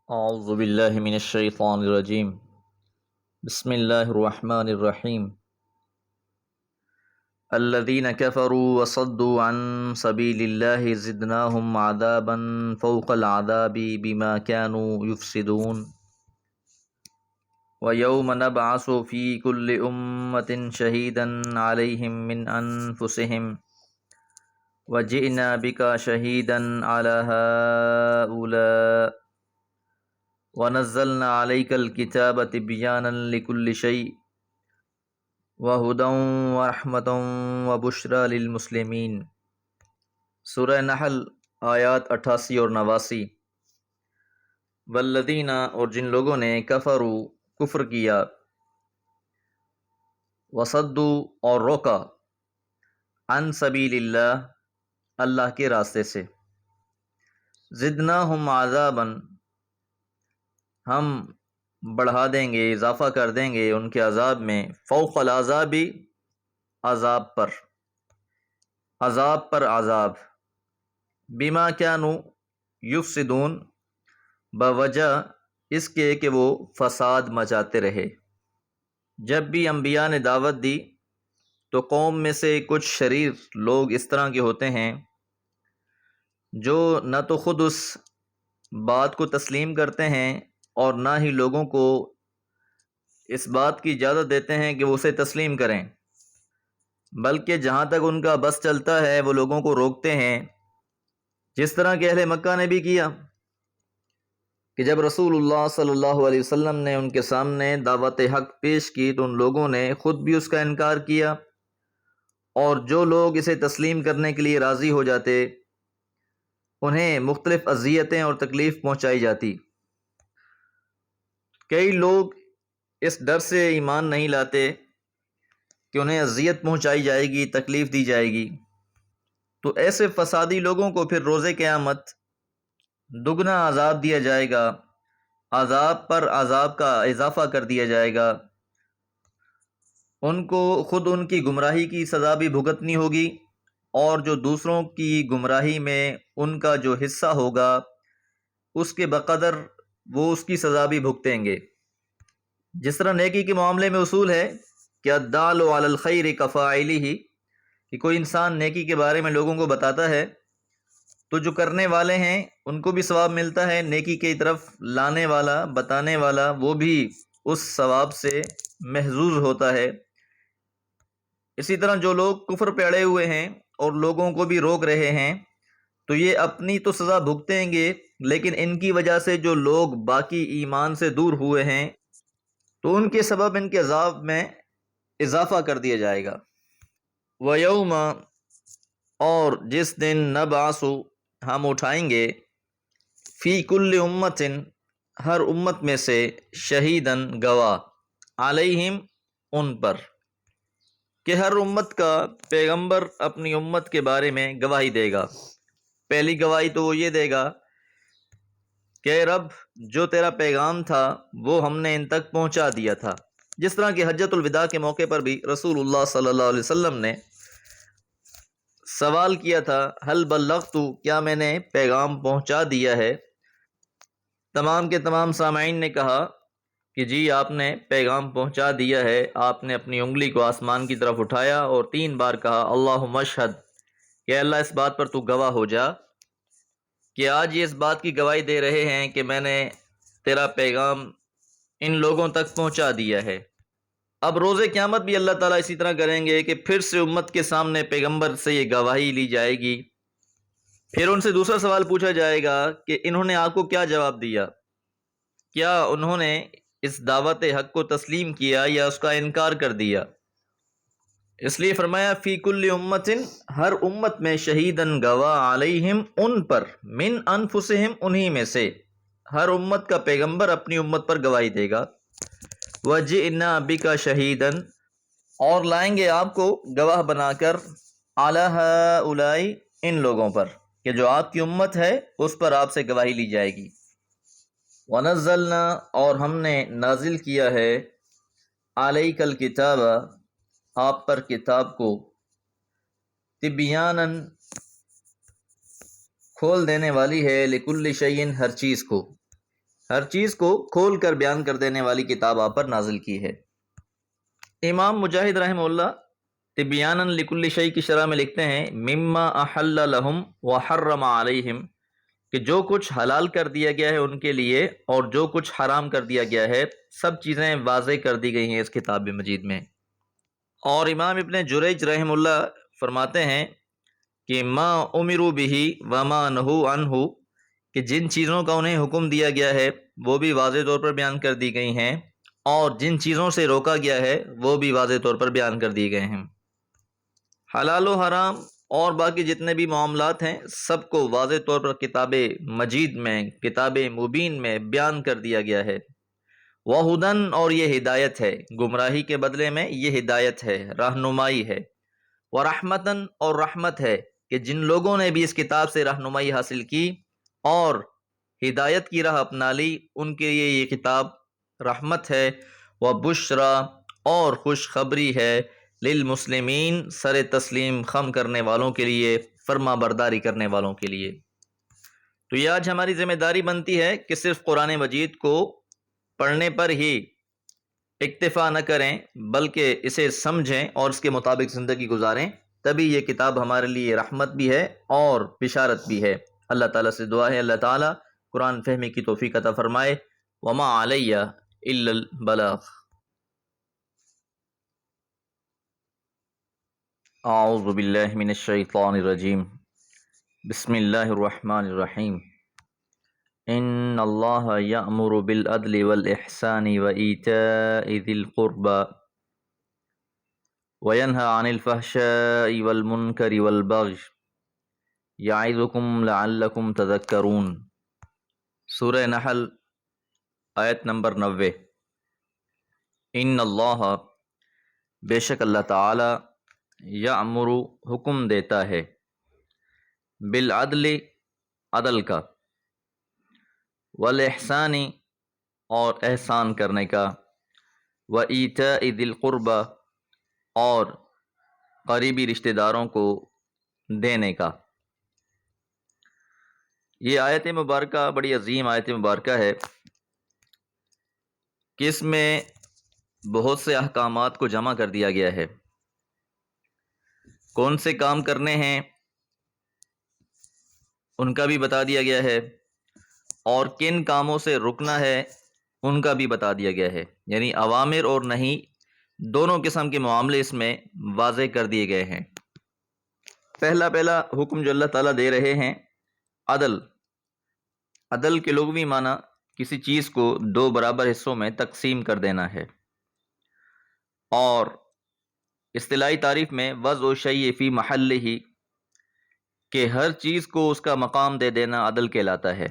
اعوذ باللہ من الشیطان الرجیم بسم اللہ الرحمن الرحیم الذین کفروا وصدوا عن سبیل اللہ زدناہم عذابا فوق العذاب بما كانوا یفسدون ویوم نبعث فی کل امۃ شہیدا علیہم من انفسہم وجئنا بک شہیدا علی ہؤلاء وَنَزَّلْنَا عَلَيْكَ الْكِتَابَ تِبْيَانًا لِكُلِّ شَيْءٍ وَهُدًى وَرَحْمَةً وَبُشْرَى لِلْمُسْلِمِينَ۔ سورہ نحل آیات 88 اور 89۔ والذین، اور جن لوگوں نے کفروا، کفر کیا، وصدوا، اور روکا، عن سبیل اللہ، اللہ کے راستے سے، زدناہم عذابا، ہم بڑھا دیں گے، اضافہ کر دیں گے ان کے عذاب میں، فوق العذاب، عذاب پر، عذاب پر عذاب، بما كانوا یفسدون، بوجہ اس کے کہ وہ فساد مچاتے رہے۔ جب بھی انبیاء نے دعوت دی تو قوم میں سے کچھ شریر لوگ اس طرح کے ہوتے ہیں جو نہ تو خود اس بات کو تسلیم کرتے ہیں اور نہ ہی لوگوں کو اس بات کی اجازت دیتے ہیں کہ وہ اسے تسلیم کریں، بلکہ جہاں تک ان کا بس چلتا ہے وہ لوگوں کو روکتے ہیں، جس طرح کہ اہل مکہ نے بھی کیا کہ جب رسول اللہ صلی اللہ علیہ وسلم نے ان کے سامنے دعوت حق پیش کی تو ان لوگوں نے خود بھی اس کا انکار کیا، اور جو لوگ اسے تسلیم کرنے کے لیے راضی ہو جاتے انہیں مختلف اذیتیں اور تکلیف پہنچائی جاتی۔ کئی لوگ اس ڈر سے ایمان نہیں لاتے کہ انہیں اذیت پہنچائی جائے گی، تکلیف دی جائے گی، تو ایسے فسادی لوگوں کو پھر روز قیامت دگنا عذاب دیا جائے گا، عذاب پر عذاب کا اضافہ کر دیا جائے گا، ان کو خود ان کی گمراہی کی سزا بھی بھگتنی ہوگی، اور جو دوسروں کی گمراہی میں ان کا جو حصہ ہوگا اس کے بقدر وہ اس کی سزا بھی بھگتیں گے۔ جس طرح نیکی کے معاملے میں اصول ہے کہ الدال علی الخیر کفاعلہ، کہ کوئی انسان نیکی کے بارے میں لوگوں کو بتاتا ہے تو جو کرنے والے ہیں ان کو بھی ثواب ملتا ہے، نیکی کی طرف لانے والا، بتانے والا، وہ بھی اس ثواب سے محظوظ ہوتا ہے۔ اسی طرح جو لوگ کفر پہ اڑے ہوئے ہیں اور لوگوں کو بھی روک رہے ہیں تو یہ اپنی تو سزا بھگتیں گے، لیکن ان کی وجہ سے جو لوگ باقی ایمان سے دور ہوئے ہیں تو ان کے سبب ان کے عذاب میں اضافہ کر دیا جائے گا۔ وَيَوْمَ، اور جس دن نبعث، ہم اٹھائیں گے، فی کل امت، ہر امت میں سے، شہیدن، گواہ، علیہم، ان پر، کہ ہر امت کا پیغمبر اپنی امت کے بارے میں گواہی دے گا۔ پہلی گواہی تو وہ یہ دے گا کہ اے رب، جو تیرا پیغام تھا وہ ہم نے ان تک پہنچا دیا تھا۔ جس طرح کہ حجۃ الوداع کے موقع پر بھی رسول اللہ صلی اللہ علیہ وسلم نے سوال کیا تھا، حل بلغت، کیا میں نے پیغام پہنچا دیا ہے؟ تمام کے تمام سامعین نے کہا کہ جی آپ نے پیغام پہنچا دیا ہے۔ آپ نے اپنی انگلی کو آسمان کی طرف اٹھایا اور 3 بار کہا اللہم اشہد، کہ اللہ اس بات پر تو گواہ ہو جا کہ آج یہ اس بات کی گواہی دے رہے ہیں کہ میں نے تیرا پیغام ان لوگوں تک پہنچا دیا ہے۔ اب روز قیامت بھی اللہ تعالیٰ اسی طرح کریں گے کہ پھر سے امت کے سامنے پیغمبر سے یہ گواہی لی جائے گی، پھر ان سے دوسرا سوال پوچھا جائے گا کہ انہوں نے آپ کو کیا جواب دیا، کیا انہوں نے اس دعوت حق کو تسلیم کیا یا اس کا انکار کر دیا؟ اس لیے فرمایا فی کل امت، ہر امت میں، شہیدن، گواہ، علیہم، ان پر، من انفسہم، انہی میں سے، ہر امت کا پیغمبر اپنی امت پر گواہی دے گا۔ وجئنا بک شہیدن، اور لائیں گے آپ کو گواہ بنا کر، علی ہؤلاء، ان لوگوں پر، کہ جو آپ کی امت ہے اس پر آپ سے گواہی لی جائے گی۔ ونزلنا، اور ہم نے نازل کیا ہے، علیک الکتاب، آپ پر کتاب کو، تبیانا، کھول دینے والی ہے، لکل شیء، ہر چیز کو، ہر چیز کو کھول کر بیان کر دینے والی کتاب آپ پر نازل کی ہے۔ امام مجاہد رحمہ اللہ تبیانا لکل شیء کی شرح میں لکھتے ہیں مما احل لہم وحرم علیہم، کہ جو کچھ حلال کر دیا گیا ہے ان کے لیے اور جو کچھ حرام کر دیا گیا ہے سب چیزیں واضح کر دی گئی ہیں اس کتاب مجید میں۔ اور امام ابن جریج رحمہ اللہ فرماتے ہیں کہ ما امروا به وما نہوا عنہ، کہ جن چیزوں کا انہیں حکم دیا گیا ہے وہ بھی واضح طور پر بیان کر دی گئی ہیں، اور جن چیزوں سے روکا گیا ہے وہ بھی واضح طور پر بیان کر دیے گئے ہیں۔ حلال و حرام اور باقی جتنے بھی معاملات ہیں سب کو واضح طور پر کتاب مجید میں، کتاب مبین میں بیان کر دیا گیا ہے۔ وَہُدًى، اور یہ ہدایت ہے، گمراہی کے بدلے میں یہ ہدایت ہے، رہنمائی ہے۔ وَرَحْمَةً، اور رحمت ہے کہ جن لوگوں نے بھی اس کتاب سے رہنمائی حاصل کی اور ہدایت کی راہ اپنا لی ان کے لیے یہ کتاب رحمت ہے۔ وَبُشْرَى، اور خوشخبری ہے، للمسلمین، سر تسلیم خم کرنے والوں کے لیے، فرما برداری کرنے والوں کے لیے۔ تو یہ آج ہماری ذمہ داری بنتی ہے کہ صرف قرآن مجید کو پڑھنے پر ہی اکتفا نہ کریں بلکہ اسے سمجھیں اور اس کے مطابق زندگی گزاریں، تبھی یہ کتاب ہمارے لیے رحمت بھی ہے اور بشارت بھی ہے۔ اللہ تعالیٰ سے دعا ہے اللہ تعالیٰ قرآن فہمی کی توفیق عطا فرمائے۔ وما علیہ الا البلاغ۔ اعوذ باللہ من الشیطان الرجیم، بسم اللہ الرحمن الرحیم۔ ان اللہ یأمر بالعدل والاحسان وایتاء ذی القربى وینہی عن الفحشاء والمنکر والبغی یعظکم لعلکم تذکرون۔ سورہ نحل آیت نمبر 90۔ ان اللہ، بے شک اللہ تعالی، یأمر، حکم دیتا ہے، بالعدل، عدل کا، والاحسان، اور احسان کرنے کا، وایتاء ذی القربى، اور قریبی رشتہ داروں کو دینے کا۔ یہ آیت مبارکہ بڑی عظیم آیت مبارکہ ہے کہ اس میں بہت سے احکامات کو جمع کر دیا گیا ہے۔ کون سے کام کرنے ہیں ان کا بھی بتا دیا گیا ہے، اور کن کاموں سے رکنا ہے ان کا بھی بتا دیا گیا ہے، یعنی اوامر اور نہیں دونوں قسم کے معاملے اس میں واضح کر دیے گئے ہیں۔ پہلا حکم جو اللہ تعالیٰ دے رہے ہیں، عدل۔ عدل کے لغوی معنی کسی چیز کو دو برابر حصوں میں تقسیم کر دینا ہے، اور اصطلاحی تعریف میں وضع الشیء فی محلہ، کہ ہر چیز کو اس کا مقام دے دینا عدل کہلاتا ہے۔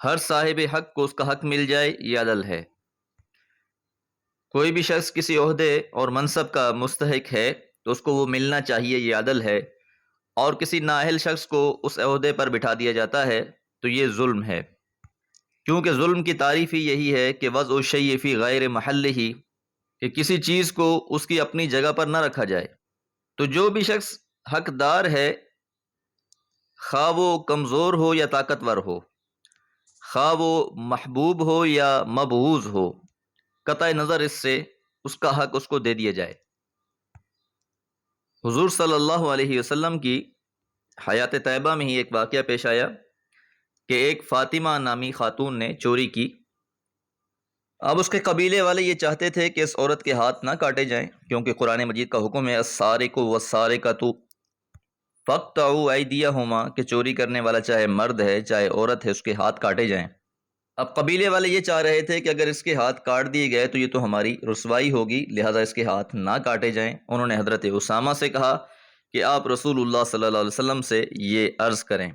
ہر صاحب حق کو اس کا حق مل جائے، یہ عدل ہے۔ کوئی بھی شخص کسی عہدے اور منصب کا مستحق ہے تو اس کو وہ ملنا چاہیے، یہ عدل ہے، اور کسی نااہل شخص کو اس عہدے پر بٹھا دیا جاتا ہے تو یہ ظلم ہے، کیونکہ ظلم کی تعریف ہی یہی ہے کہ وضع الشیء فی غیر محلہ، کہ کسی چیز کو اس کی اپنی جگہ پر نہ رکھا جائے۔ تو جو بھی شخص حقدار ہے، خواہ وہ کمزور ہو یا طاقتور ہو، خواہ وہ محبوب ہو یا مبغوض ہو، قطع نظر اس سے اس کا حق اس کو دے دیا جائے۔ حضور صلی اللہ علیہ وسلم کی حیات طیبہ میں ہی ایک واقعہ پیش آیا کہ ایک فاطمہ نامی خاتون نے چوری کی۔ اب اس کے قبیلے والے یہ چاہتے تھے کہ اس عورت کے ہاتھ نہ کاٹے جائیں، کیونکہ قرآن مجید کا حکم ہے السارق والسارقۃ فاقطعوا ایدیہما، کہ چوری کرنے والا چاہے مرد ہے چاہے عورت ہے اس کے ہاتھ کاٹے جائیں۔ اب قبیلے والے یہ چاہ رہے تھے کہ اگر اس کے ہاتھ کاٹ دیے گئے تو یہ تو ہماری رسوائی ہوگی، لہٰذا اس کے ہاتھ نہ کاٹے جائیں۔ انہوں نے حضرت اسامہ سے کہا کہ آپ رسول اللہ صلی اللہ علیہ وسلم سے یہ عرض کریں۔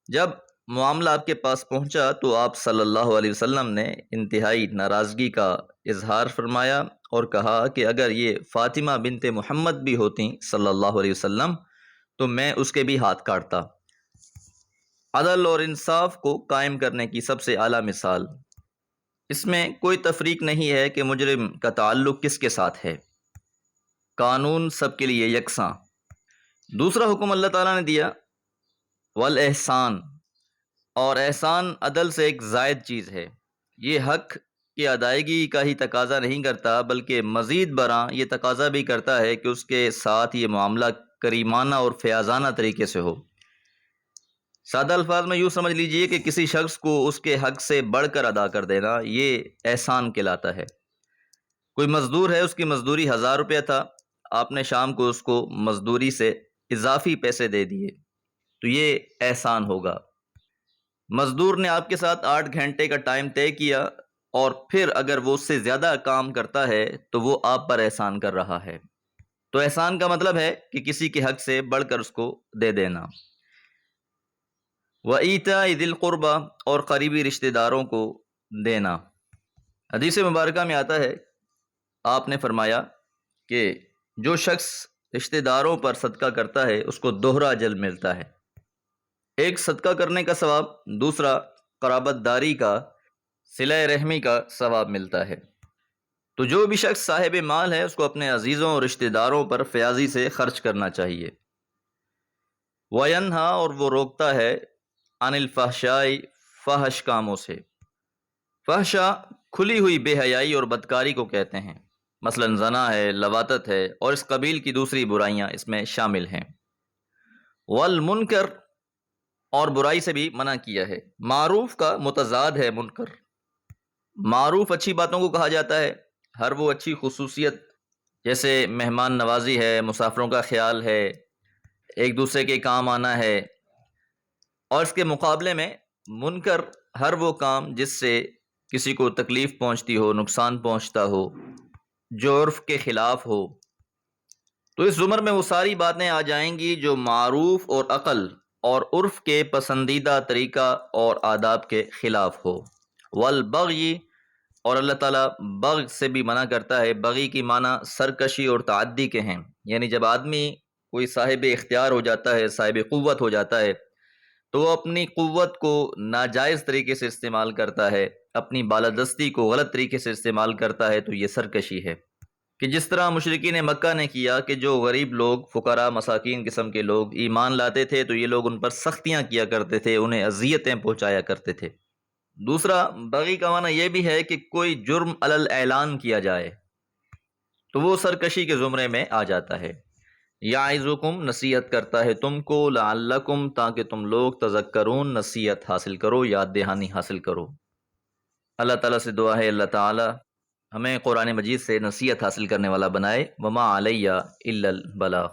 جب معاملہ آپ کے پاس پہنچا تو آپ صلی اللہ علیہ وسلم نے انتہائی ناراضگی کا اظہار فرمایا اور کہا کہ اگر یہ فاطمہ بنت محمد بھی ہوتیں صلی اللہ علیہ وسلم تو میں اس کے بھی ہاتھ کاٹتا۔ عدل اور انصاف کو قائم کرنے کی سب سے اعلیٰ مثال۔ اس میں کوئی تفریق نہیں ہے کہ مجرم کا تعلق کس کے ساتھ ہے، قانون سب کے لیے یکساں۔ دوسرا حکم اللہ تعالیٰ نے دیا، والاحسان، اور احسان عدل سے ایک زائد چیز ہے، یہ حق کی ادائیگی کا ہی تقاضا نہیں کرتا بلکہ مزید برآں یہ تقاضا بھی کرتا ہے کہ اس کے ساتھ یہ معاملہ کریمانہ اور فیاضانہ طریقے سے ہو۔ سادہ الفاظ میں یوں سمجھ لیجئے کہ کسی شخص کو اس کے حق سے بڑھ کر ادا کر دینا یہ احسان کہلاتا ہے۔ کوئی مزدور ہے، اس کی مزدوری 1000 روپیہ تھا، آپ نے شام کو اس کو مزدوری سے اضافی پیسے دے دیے تو یہ احسان ہوگا۔ مزدور نے آپ کے ساتھ 8 گھنٹے کا ٹائم طے کیا اور پھر اگر وہ اس سے زیادہ کام کرتا ہے تو وہ آپ پر احسان کر رہا ہے۔ تو احسان کا مطلب ہے کہ کسی کے حق سے بڑھ کر اس کو دے دینا۔ وَإِيتَاءِ ذِي الْقُرْبَى اور قریبی رشتہ داروں کو دینا۔ حدیث مبارکہ میں آتا ہے، آپ نے فرمایا کہ جو شخص رشتہ داروں پر صدقہ کرتا ہے اس کو دوہرا اجر ملتا ہے، ایک صدقہ کرنے کا ثواب، دوسرا قرابت داری کا، صلہ رحمی کا ثواب ملتا ہے۔ تو جو بھی شخص صاحب مال ہے اس کو اپنے عزیزوں اور رشتہ داروں پر فیاضی سے خرچ کرنا چاہیے۔ وَيَنْهَا اور وہ روکتا ہے عن الفحشاء فحش کاموں سے۔ فحشا کھلی ہوئی بے حیائی اور بدکاری کو کہتے ہیں، مثلا زنا ہے، لواطت ہے اور اس قبیل کی دوسری برائیاں اس میں شامل ہیں۔ والمنکر اور برائی سے بھی منع کیا ہے۔ معروف کا متضاد ہے منکر۔ معروف اچھی باتوں کو کہا جاتا ہے، ہر وہ اچھی خصوصیت جیسے مہمان نوازی ہے، مسافروں کا خیال ہے، ایک دوسرے کے کام آنا ہے، اور اس کے مقابلے میں منکر ہر وہ کام جس سے کسی کو تکلیف پہنچتی ہو، نقصان پہنچتا ہو، جو عرف کے خلاف ہو۔ تو اس زمر میں وہ ساری باتیں آ جائیں گی جو معروف اور عقل اور عرف کے پسندیدہ طریقہ اور آداب کے خلاف ہو۔ والبغی اور اللہ تعالیٰ بغی سے بھی منع کرتا ہے۔ بغی کی معنی سرکشی اور تعدی کے ہیں، یعنی جب آدمی کوئی صاحب اختیار ہو جاتا ہے، صاحب قوت ہو جاتا ہے تو وہ اپنی قوت کو ناجائز طریقے سے استعمال کرتا ہے، اپنی بالادستی کو غلط طریقے سے استعمال کرتا ہے، تو یہ سرکشی ہے۔ کہ جس طرح مشرکین مکہ نے کیا کہ جو غریب لوگ، فقراء، مساکین قسم کے لوگ ایمان لاتے تھے تو یہ لوگ ان پر سختیاں کیا کرتے تھے، انہیں اذیتیں پہنچایا کرتے تھے۔ دوسرا بغی کا معنی یہ بھی ہے کہ کوئی جرم علی الاعلان کیا جائے تو وہ سرکشی کے زمرے میں آ جاتا ہے۔ یعظکم نصیحت کرتا ہے تم کو، لعلکم تاکہ تم لوگ تذکرون نصیحت حاصل کرو، یاد دہانی حاصل کرو۔ اللہ تعالیٰ سے دعا ہے اللہ تعالیٰ ہمیں قرآن مجید سے نصیحت حاصل کرنے والا بنائے۔ وما علیہ الا البلاغ۔